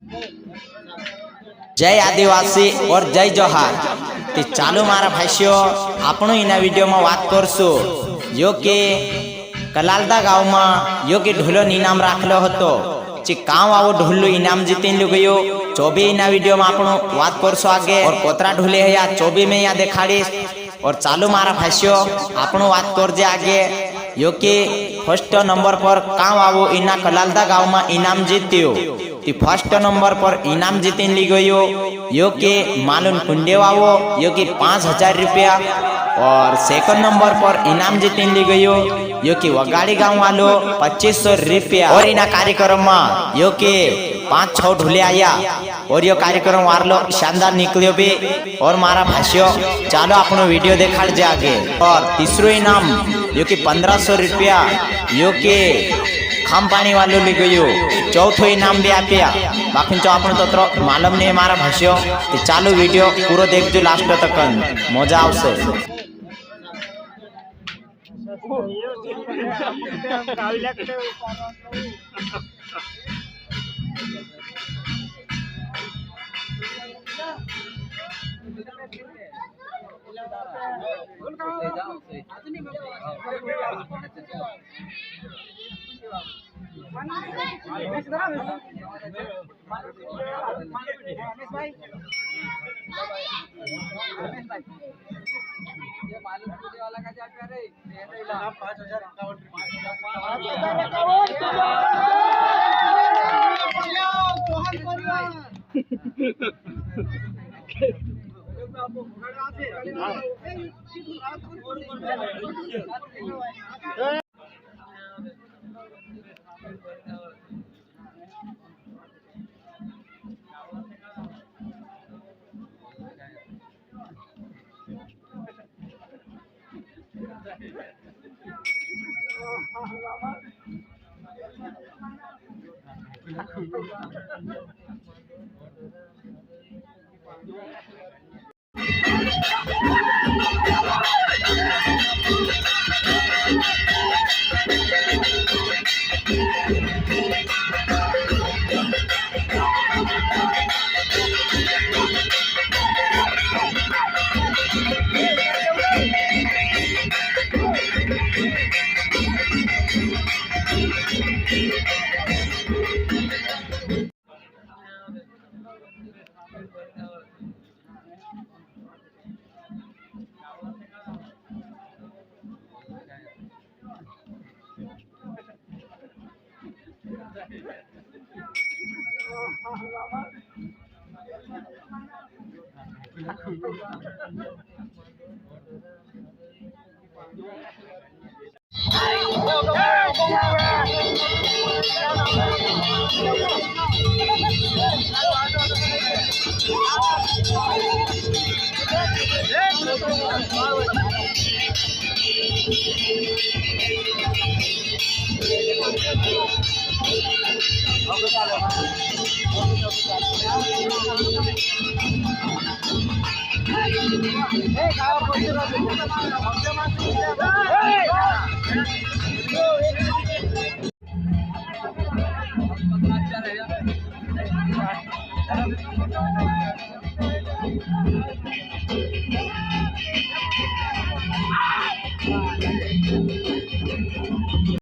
जय आदिवासी और जय जोहार। ते चालू मारा भाष्यो आपण इना वीडियो में बात करशो जो के कलालदा गाँव में यो के ढोलो इनाम राखलो हतो जे गाँव आवो ढोलो इनाम जीती गयो। 24 इना वीडियो में आपण बात करशो आगे और कोतरा ढोले है या 24 में या देखाड़ीश। और चालू मारा भाष्यो आपण बात करजे आगे यो के फर्स्ट नंबर पर गाँव आवो इना कलालदा गाँव में इनाम जीत्यो। फर्स्ट नंबर पर इनाम जीती ली गयो यो के मालून कुंडे आवो यो के 5000 रुपया। और सेकंड नंबर पर इनाम जीती ली गयो यो के वगाड़ी गाँव वालो 2500 रुपया। और इना कार्यक्रम में यो के 5-6 ढोले आया और यो कार्यक्रम वारलो शानदार निकलियो भी। और मारा भाष्यो चालो अपनो वीडियो देखाड़ जे आगे। और तीसरो इनाम यो के 1500 रुपया यो के खाम पानी वालों ली गयो। चौथो इनाम भी आप्या बाकी जो आपण तो मालूम नहीं मारा भाष्यो। तो चालू वीडियो पूरो देखजो लास्ट तक मजा आवशे। Hey,